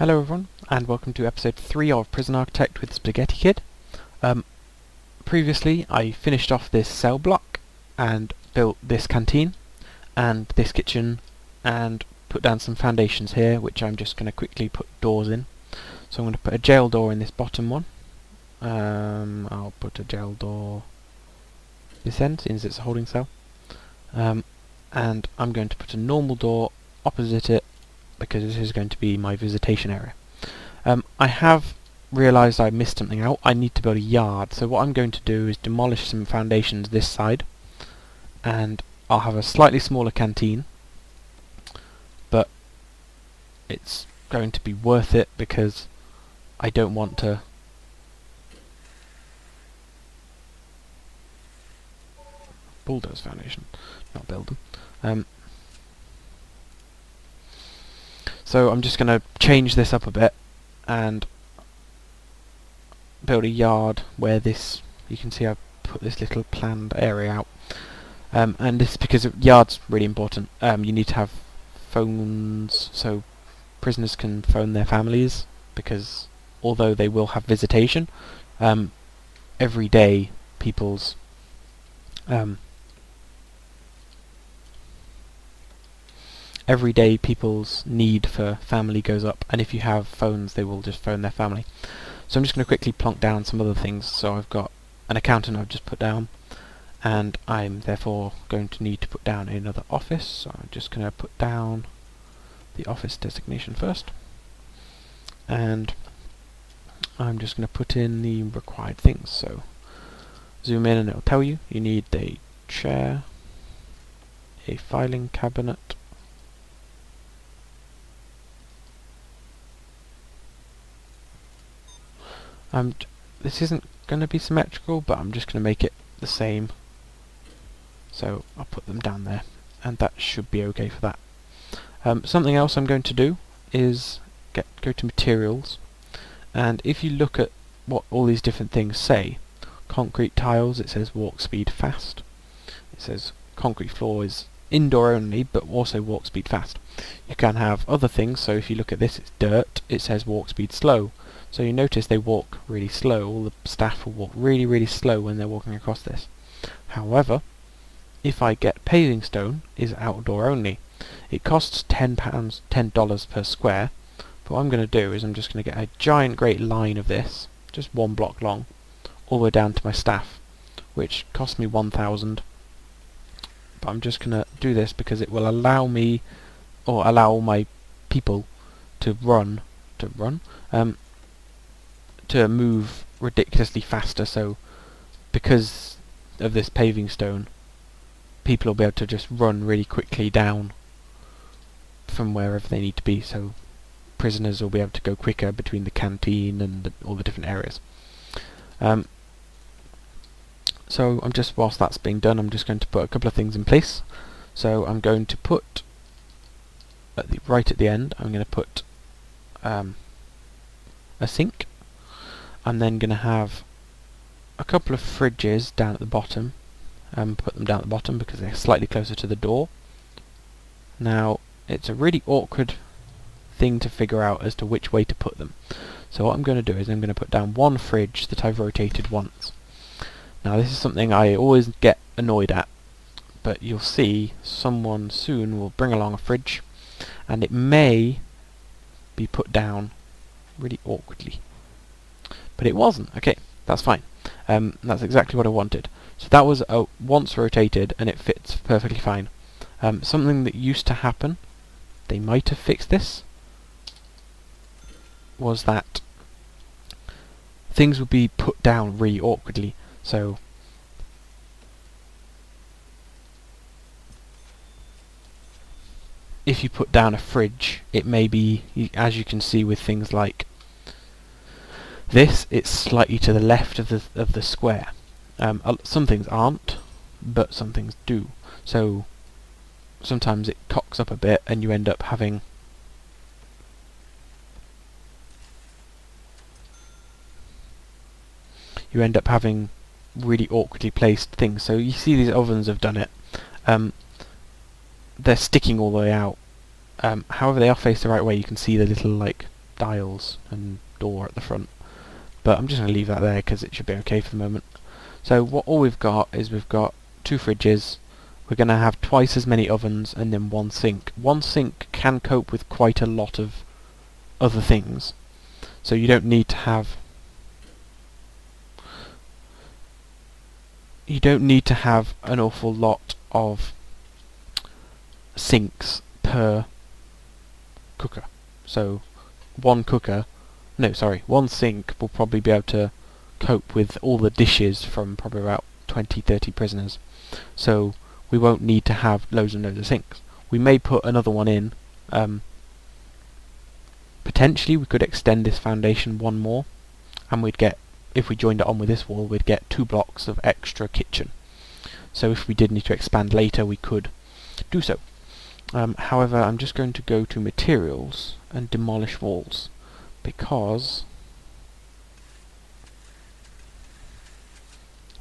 Hello everyone, and welcome to episode 3 of Prison Architect with Spaghettikid. Previously I finished off this cell block and built this canteen and this kitchen and put down some foundations here, which I'm just going to quickly put doors in. So I'm going to put a jail door in this bottom one. I'll put a jail door this end since it's a holding cell. And I'm going to put a normal door opposite it, because this is going to be my visitation area. I have realised I missed something out. I need to build a yard, so what I'm going to do is demolish some foundations this side, and I'll have a slightly smaller canteen, but it's going to be worth it because I don't want to bulldoze foundation, not build them. So I'm just going to change this up a bit and build a yard where this, you can see I've put this little planned area out. And this is because yard's really important. You need to have phones so prisoners can phone their families, because although they will have visitation, every day people's need for family goes up, and if you have phones they will just phone their family. So I'm just going to quickly plonk down some other things. So I've got an accountant I've just put down, and I'm therefore going to need to put down another office, so I'm just going to put down the office designation first, and I'm just going to put in the required things. So zoom in and it'll tell you need a chair, a filing cabinet, this isn't going to be symmetrical, but I'm just going to make it the same. So I'll put them down there, and that should be okay for that. Something else I'm going to do is go to materials, and if you look at what all these different things say, concrete tiles, it says walk speed fast. It says concrete floor is indoor only, but also walk speed fast. You can have other things, so if you look at this, it's dirt, it says walk speed slow. So you notice they walk really slow. All the staff will walk really, really slow when they're walking across this. However, if I get paving stone, is outdoor only. It costs $10 per square. But what I'm going to do is I'm just going to get a giant great line of this, just 1 block long, all the way down to my staff, which cost me 1,000. But I'm just going to do this because it will allow me, or allow all my people to to move ridiculously faster. So because of this paving stone, people will be able to just run really quickly down from wherever they need to be, so prisoners will be able to go quicker between the canteen and all the different areas. So I'm just, whilst that's being done, I'm just going to put a couple of things in place. So I'm going to put right at the end, I'm going to put a sink. I'm then going to have a couple of fridges down at the bottom, put them down at the bottom because they're slightly closer to the door. Now, it's a really awkward thing to figure out as to which way to put them. So what I'm going to do is I'm going to put down one fridge that I've rotated once. Now this is something I always get annoyed at, but you'll see someone soon will bring along a fridge, and it may be put down really awkwardly. But it wasn't. Okay, that's fine. That's exactly what I wanted. So that was once rotated, and it fits perfectly fine. Something that used to happen, they might have fixed this, was that things would be put down really awkwardly. So if you put down a fridge, it may be, as you can see with things like this, it's slightly to the left of the square. Some things aren't, but some things do. So sometimes it cocks up a bit, and you end up having really awkwardly placed things. So you see these ovens have done it. They're sticking all the way out. However, they are faced the right way. You can see the little like dials and door at the front. But I'm just going to leave that there because it should be okay for the moment. So all we've got is we've got 2 fridges. We're going to have twice as many ovens and then 1 sink. 1 sink can cope with quite a lot of other things. So you don't need to have an awful lot of sinks per cooker. So 1 sink will probably be able to cope with all the dishes from probably about 20-30 prisoners. So we won't need to have loads and loads of sinks. We may put another one in. Potentially we could extend this foundation 1 more, and we'd get, if we joined it on with this wall, we'd get 2 blocks of extra kitchen. So if we did need to expand later, we could do so. However, I'm just going to go to materials and demolish walls, because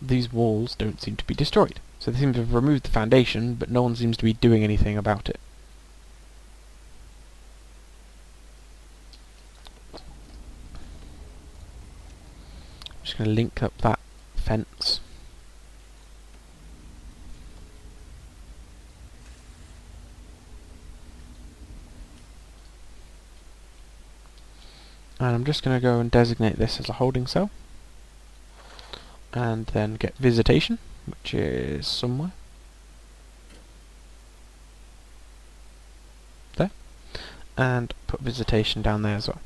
these walls don't seem to be destroyed. So they seem to have removed the foundation, but no one seems to be doing anything about it. I'm just going to link up that fence. And I'm just going to go and designate this as a holding cell. And then get visitation, which is somewhere. There. And put visitation down there as well.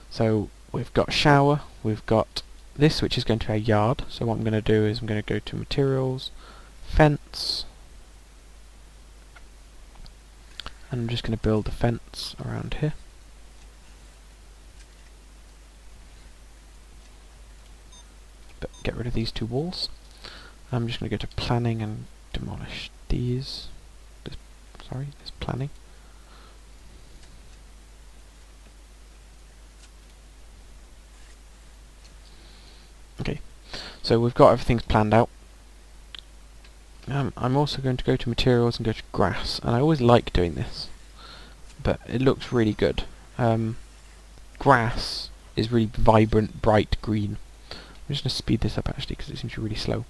So we've got shower, we've got this, which is going to be a yard. So what I'm going to do is I'm going to go to materials, fence, and I'm just going to build a fence around here. But get rid of these 2 walls. I'm just going to go to planning and demolish these. This planning. Okay, so we've got everything's planned out. I'm also going to go to materials and go to grass, and I always like doing this, but it looks really good. Grass is really vibrant, bright green. I'm just going to speed this up actually because it seems to be really slow.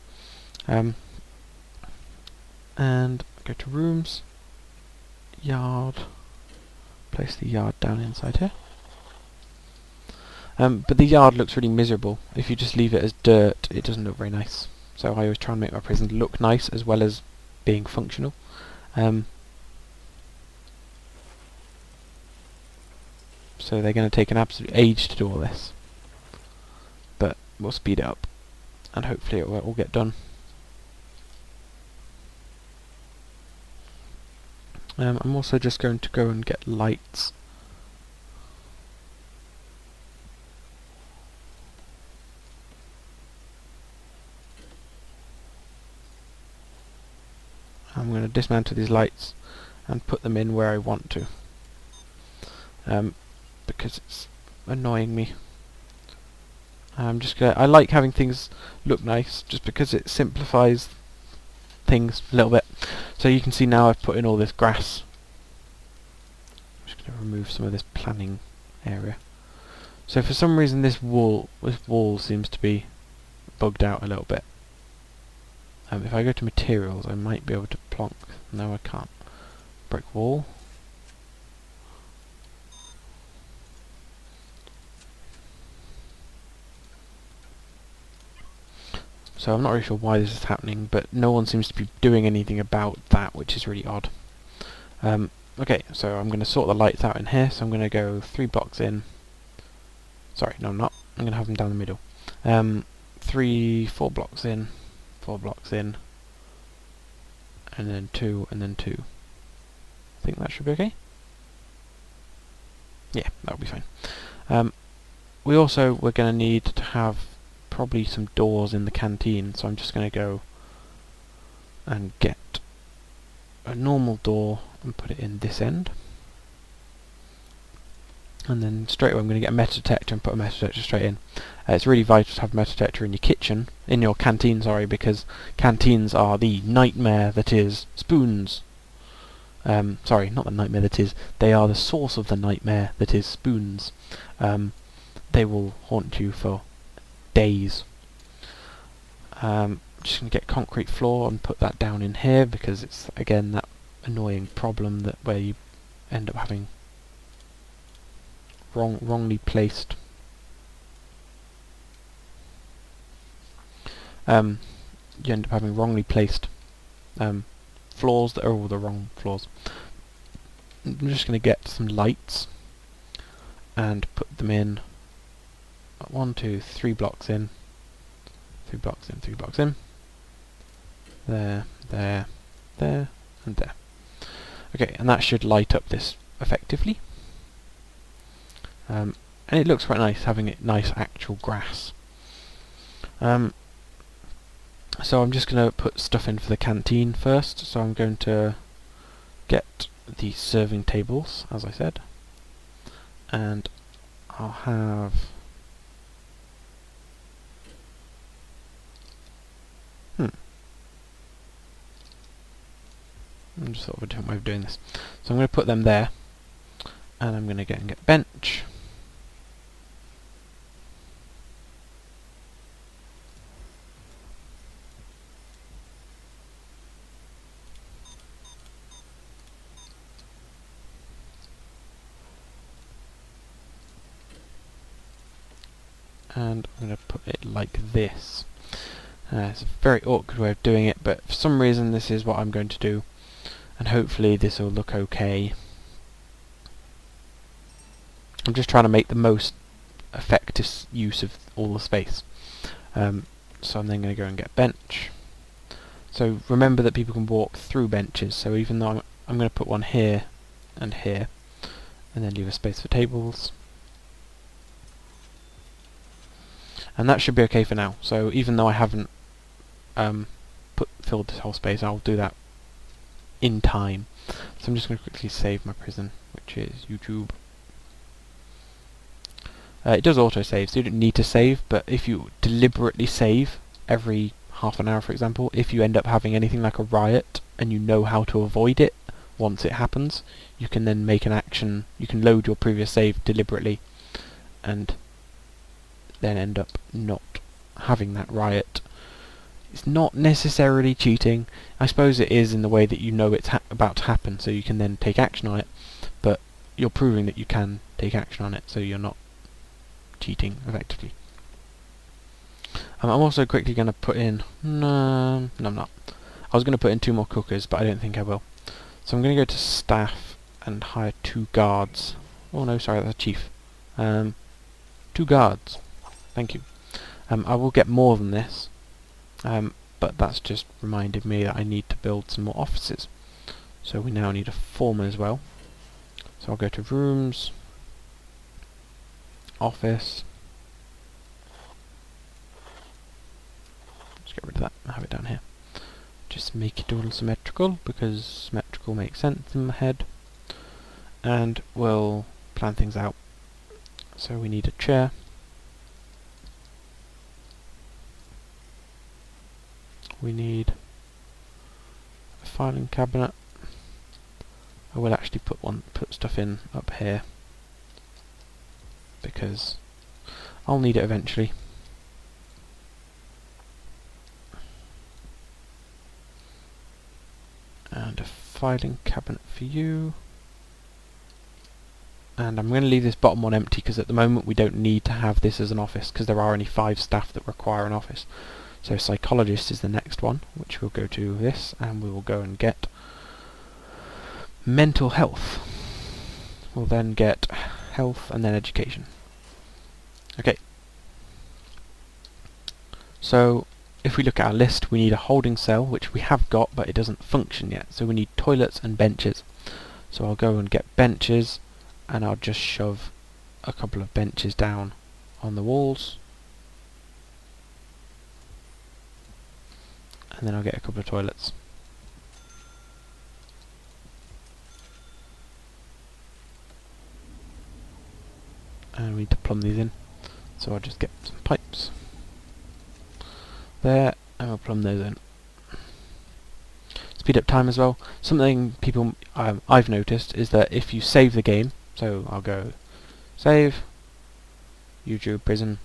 And go to rooms, yard, place the yard down inside here. But the yard looks really miserable. If you just leave it as dirt, it doesn't look very nice. So I always try and make my prison look nice as well as being functional. So they're going to take an absolute age to do all this. But we'll speed it up, and hopefully it will all get done. I'm also just going to go and get lights. I'm going to dismantle these lights and put them in where I want to, because it's annoying me. I like having things look nice just because it simplifies things a little bit. So you can see now I've put in all this grass. I'm just going to remove some of this planning area. So for some reason this wall seems to be bugged out a little bit. If I go to materials, I might be able to plonk. No, I can't. Brick wall. So I'm not really sure why this is happening, but no one seems to be doing anything about that, which is really odd. Okay, so I'm going to sort the lights out in here, so I'm going to go 3 blocks in. Sorry, no I'm not. I'm going to have them down the middle. 4 blocks in, 4 blocks in, and then 2, and then 2. I think that should be okay. Yeah, that'll be fine. We're going to need to have probably some doors in the canteen, so I'm just going to go and get a normal door and put it in this end. And then straight away I'm going to get a metal detector and put a metal detector straight in. It's really vital to have a metal detector in your kitchen, in your canteen, sorry, because canteens are the nightmare that is spoons. Sorry, not the nightmare that is. They are the source of the nightmare that is spoons. They will haunt you for days. Just going to get concrete floor and put that down in here because it's again that annoying problem that where you end up having wrongly placed you end up having wrongly placed floors that are all the wrong floors. I'm just going to get some lights and put them in 1, 2, 3 blocks in, 3 blocks in, 3 blocks in, there, there, there, and there. Okay, and that should light up this effectively. And it looks quite nice having it nice actual grass. So I'm just going to put stuff in for the canteen first. So I'm going to get the serving tables, as I said, and I'll have I'm just sort of a different way of doing this. So I'm going to put them there, and I'm going to get bench. And I'm going to put it like this. It's a very awkward way of doing it, but for some reason this is what I'm going to do, and hopefully this will look okay. I'm just trying to make the most effective use of all the space. So I'm then going to go and get bench. So remember that people can walk through benches, so even though I'm going to put one here and here, and then leave a space for tables. And that should be okay for now. So even though I haven't filled this whole space, I'll do that in time. So I'm just going to quickly save my prison, which is YouTube. It does auto-save, so you don't need to save, but if you deliberately save every half an hour, for example, if you end up having anything like a riot and you know how to avoid it once it happens, you can then make an action, you can load your previous save deliberately and then end up not having that riot. It's not necessarily cheating. I suppose it is in the way that you know it's about to happen, so you can then take action on it, but you're proving that you can take action on it, so you're not cheating effectively. I'm also quickly going to put in... No, I'm not. I was going to put in 2 more cookers, but I don't think I will. So I'm going to go to staff and hire 2 guards. Oh no, sorry, that's a chief. 2 guards. Thank you. I will get more than this, but that's just reminded me that I need to build some more offices. So we now need a foreman as well. So I'll go to rooms, office. Let's get rid of that and have it down here. Just make it all symmetrical, because symmetrical makes sense in my head. And we'll plan things out. So we need a chair. We need a filing cabinet. I will actually put stuff in up here because I'll need it eventually. And a filing cabinet for you. And I'm going to leave this bottom one empty because at the moment we don't need to have this as an office because there are only 5 staff that require an office. So psychologist is the next one, which we'll go to this, and we will go and get mental health. We'll then get health and then education. Okay. So if we look at our list, we need a holding cell, which we have got, but it doesn't function yet. So we need toilets and benches. So I'll go and get benches, and I'll just shove a couple of benches down on the walls. And then I'll get a couple of toilets. And we need to plumb these in. So I'll just get some pipes. There, and we'll plumb those in. It's speed up time as well. Something people I've noticed is that if you save the game, so I'll go save, you drew prison,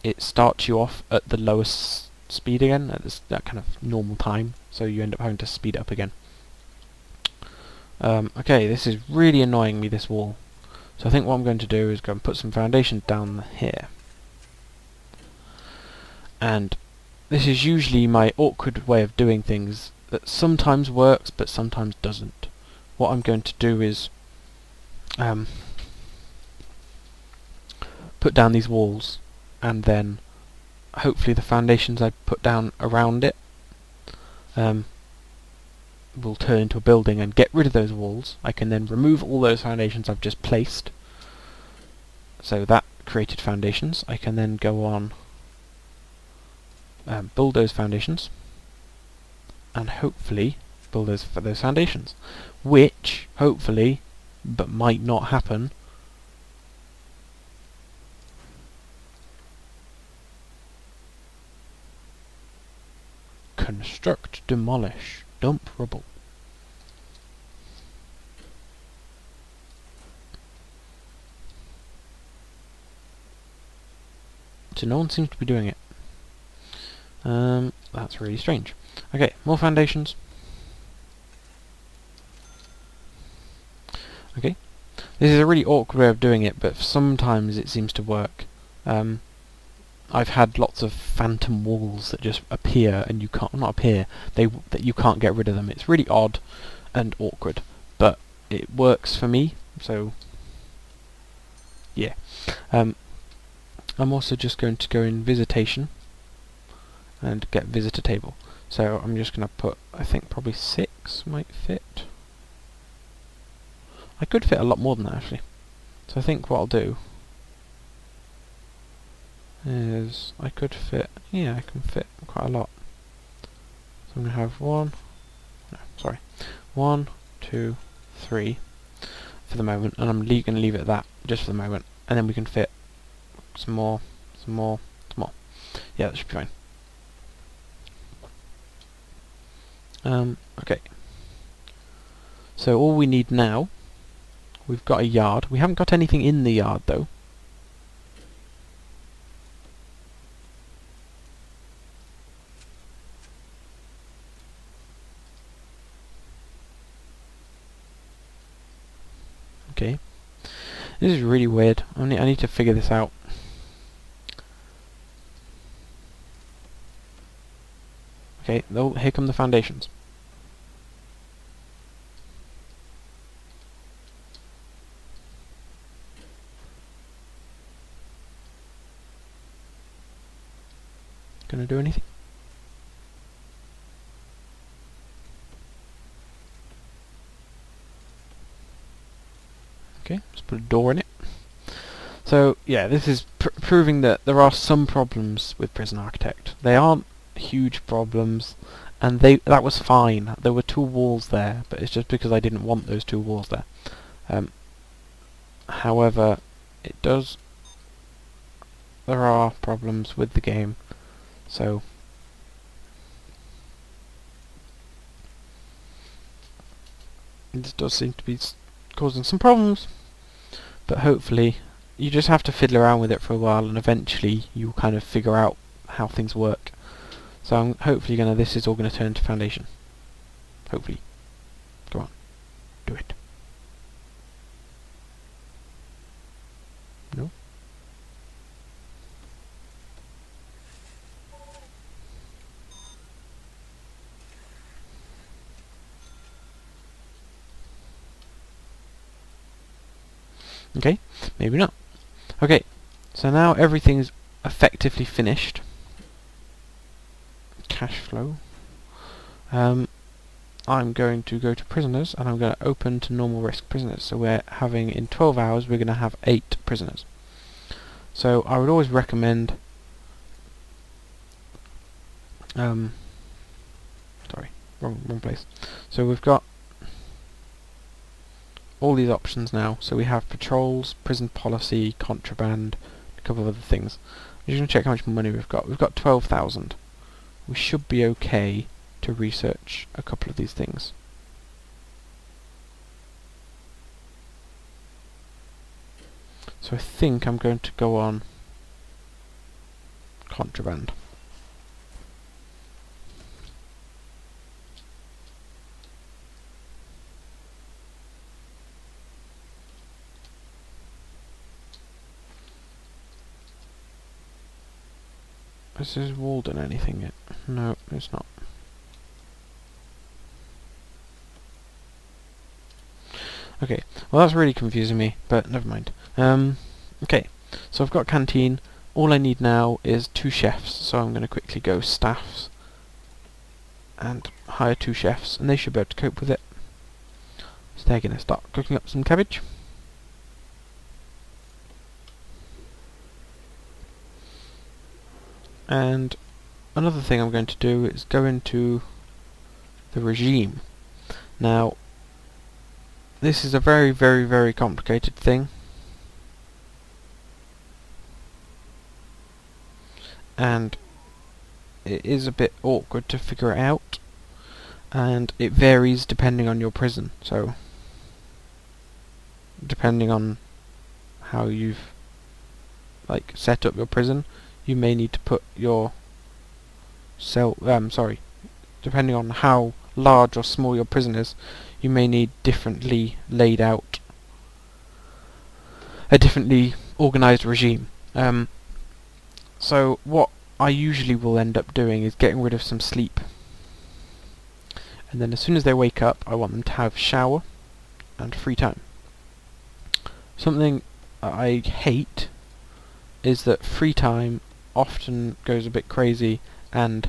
it starts you off at the lowest speed again, at that kind of normal time, so you end up having to speed it up again. Okay, this is really annoying me, this wall. So I think what I'm going to do is go and put some foundation down here. And this is usually my awkward way of doing things that sometimes works but sometimes doesn't. What I'm going to do is put down these walls, and then hopefully the foundations I put down around it will turn into a building and get rid of those walls. I can then remove all those foundations I've just placed. So that created foundations. I can then go on build those foundations and hopefully build those foundations, which hopefully, but might not happen, construct, demolish, dump rubble. So no one seems to be doing it. That's really strange. Okay, more foundations. Okay, this is a really awkward way of doing it, but sometimes it seems to work. I've had lots of phantom walls that just appear, and you can't, not appear, that you can't get rid of them. It's really odd and awkward, but it works for me, so yeah. I'm also just going to go in visitation and get visitor table. So I'm just going to put, I think probably 6 might fit. I could fit a lot more than that actually. So I think what I'll do is I could fit, yeah, I can fit quite a lot. So I'm going to have 1, 2, 3 for the moment, and I'm going to leave it at that just for the moment, and then we can fit some more. Yeah, that should be fine. Okay. So all we need now, we've got a yard. We haven't got anything in the yard though. Okay. This is really weird. I need to figure this out. Okay, here come the foundations. Gonna do anything? Okay, let's put a door in it. So yeah, this is proving that there are some problems with Prison Architect. They aren't huge problems, and that was fine. There were 2 walls there, but it's just because I didn't want those 2 walls there. However, there are problems with the game, so this does seem to be causing some problems, but hopefully you just have to fiddle around with it for a while, and eventually you'll kind of figure out how things work. So I'm hopefully this is all gonna turn into foundation. Hopefully. Go on. Do it. No? Okay, maybe not. Okay, so now everything's effectively finished. Cash flow. I'm going to go to prisoners, and I'm going to open to normal risk prisoners. So we're having, in 12 hours, we're going to have 8 prisoners. So I would always recommend sorry, wrong place. So we've got all these options now. So we have patrols, prison policy, contraband, a couple of other things. I'm just going to check how much money we've got. We've got 12,000. We should be okay to research a couple of these things. So I think I'm going to go on contraband. Is this wall done anything yet? No, it's not. Okay, well that's really confusing me, but never mind. Okay, so I've got canteen. All I need now is 2 chefs, so I'm going to quickly go staffs and hire 2 chefs, and they should be able to cope with it. So they're going to start cooking up some cabbage. And another thing I'm going to do is go into the regime. Now, this is a very, very, very complicated thing. And it is a bit awkward to figure it out. And it varies depending on your prison. So, depending on how you've set up your prison, you may need to put your cell, depending on how large or small your prison is, you may need differently laid out, a differently organised regime. So what I usually will end up doing is getting rid of some sleep, and then as soon as they wake up I want them to have shower and free time. Something I hate is that free time often goes a bit crazy and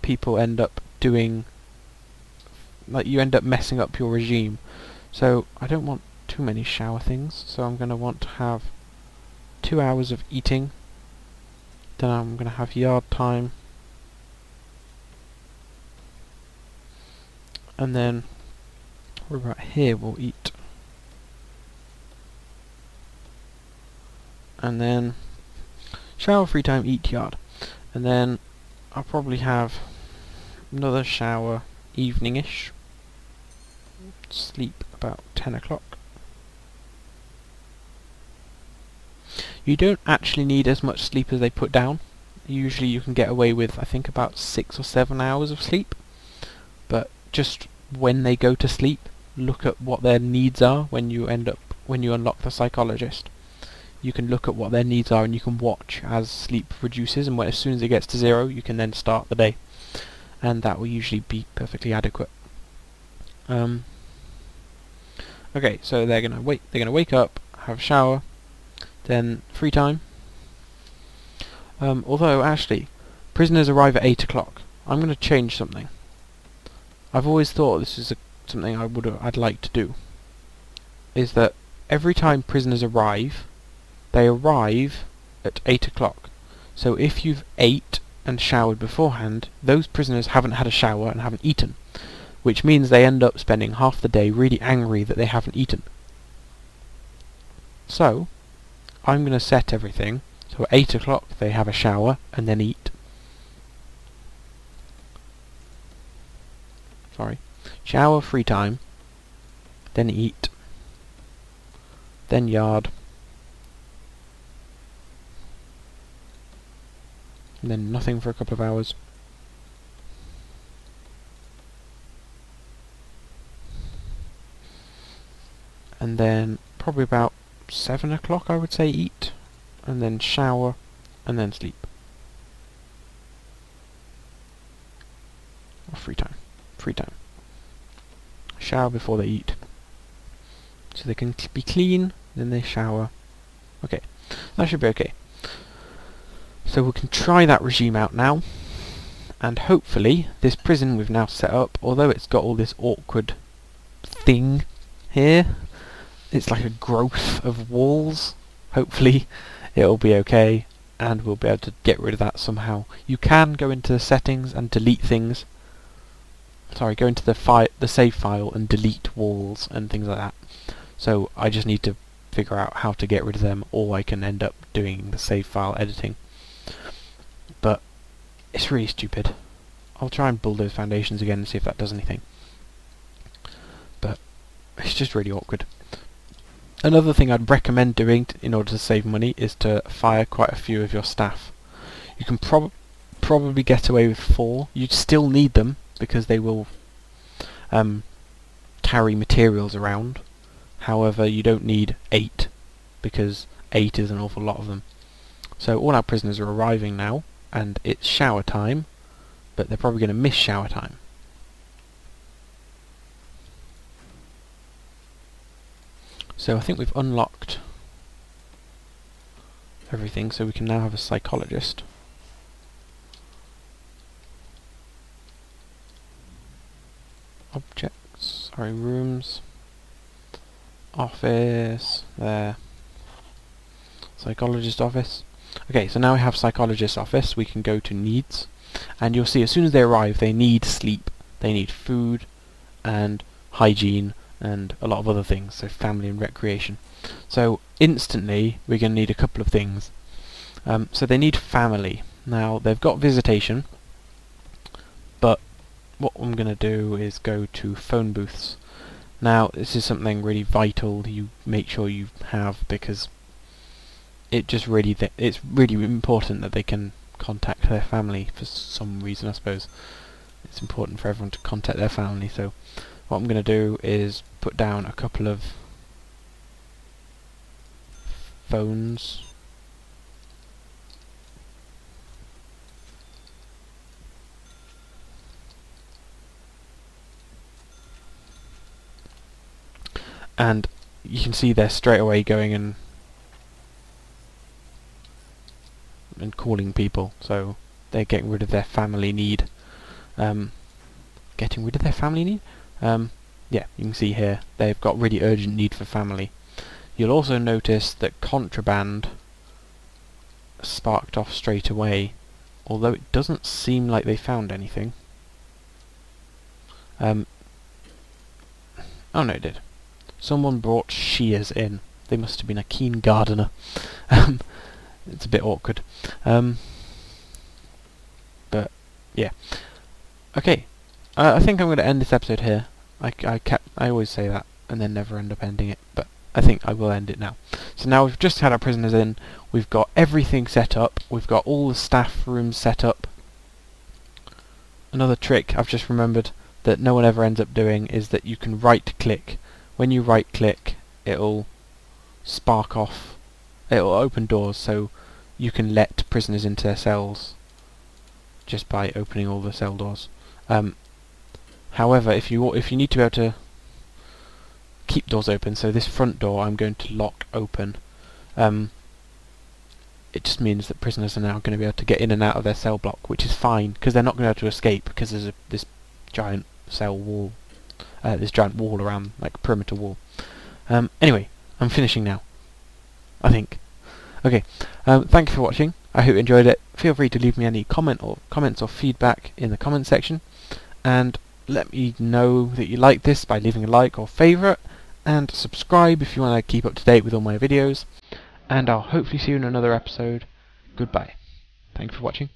people end up doing, you end up messing up your regime. So I don't want too many shower things, so I'm going to want to have 2 hours of eating, then I'm going to have yard time, and then right here we'll eat, and then shower, free time, eat, yard, and then I'll probably have another shower evening-ish, sleep about 10 o'clock. You don't actually need as much sleep as they put down. Usually you can get away with, I think, about 6 or 7 hours of sleep, but just when they go to sleep, look at what their needs are when you unlock the psychologist. You can look at what their needs are and you can watch as sleep reduces, and as soon as it gets to 0 you can then start the day, and that will usually be perfectly adequate. Okay, so they're gonna wake up, have a shower, then free time. Although actually prisoners arrive at 8 o'clock. I'm going to change something. I've always thought this is something I'd like to do, is that every time prisoners arrive, they arrive at 8 o'clock. So if you've ate and showered beforehand, those prisoners haven't had a shower and haven't eaten, which means they end up spending half the day really angry that they haven't eaten. So I'm going to set everything so at 8 o'clock they have a shower and then eat. Shower, free time, then eat, then yard, and then nothing for a couple of hours. And then probably about 7 o'clock I would say eat, and then shower, and then sleep. Or free time. Shower before they eat. So they can be clean, then they shower. Okay, that should be okay. So we can try that regime out now, and hopefully this prison we've now set up, although it's got all this awkward thing here, it's like a growth of walls, hopefully it'll be okay and we'll be able to get rid of that somehow. You can go into the settings and delete things. Sorry, go into the save file and delete walls and things like that. So I just need to figure out how to get rid of them, or I can end up doing the save file editing. but it's really stupid. I'll try and build those foundations again and see if that does anything. But it's just really awkward. Another thing I'd recommend doing in order to save money is to fire quite a few of your staff. You can probably get away with 4. You'd still need them because they will carry materials around. However, you don't need 8 because 8 is an awful lot of them. So all our prisoners are arriving now, and it's shower time, but they're probably going to miss shower time. So I think we've unlocked everything, so we can now have a psychologist. Objects, sorry, rooms, office, there, psychologist office. Okay, so now we have psychologist office. We can go to needs, and you'll see as soon as they arrive they need sleep, they need food and hygiene and a lot of other things, so family and recreation. So instantly we're going to need a couple of things. So they need family. Now they've got visitation, but what I'm going to do is go to phone booths. Now this is something really vital you make sure you have, because it's really important that they can contact their family for some reason. I suppose it's important for everyone to contact their family, so what I'm going to do is put down a couple of phones. And you can see they're straight away going and calling people, so they're getting rid of their family need. Getting rid of their family need? Yeah, you can see here they've got really urgent need for family. You'll also notice that contraband sparked off straight away, although it doesn't seem like they found anything. Oh no, it did. Someone brought shears in. They must have been a keen gardener. It's a bit awkward. But yeah. Okay. I think I'm going to end this episode here. I always say that and then never end up ending it, but I think I will end it now. So now we've just had our prisoners in. We've got everything set up. We've got all the staff rooms set up. Another trick I've just remembered that no one ever ends up doing is that you can right click. When you right click, it'll spark off, it'll open doors, so you can let prisoners into their cells just by opening all the cell doors. However, if you need to be able to keep doors open, so this front door I'm going to lock open, it just means that prisoners are now going to be able to get in and out of their cell block, which is fine because they're not going to be able to escape because there's this giant cell wall. This giant wall around, like a perimeter wall. Anyway, I'm finishing now, I think. Okay, thank you for watching. I hope you enjoyed it. Feel free to leave me any comments or feedback in the comment section, and let me know that you like this by leaving a like or favourite, and subscribe if you want to keep up to date with all my videos. And I'll hopefully see you in another episode. Goodbye. Thank you for watching.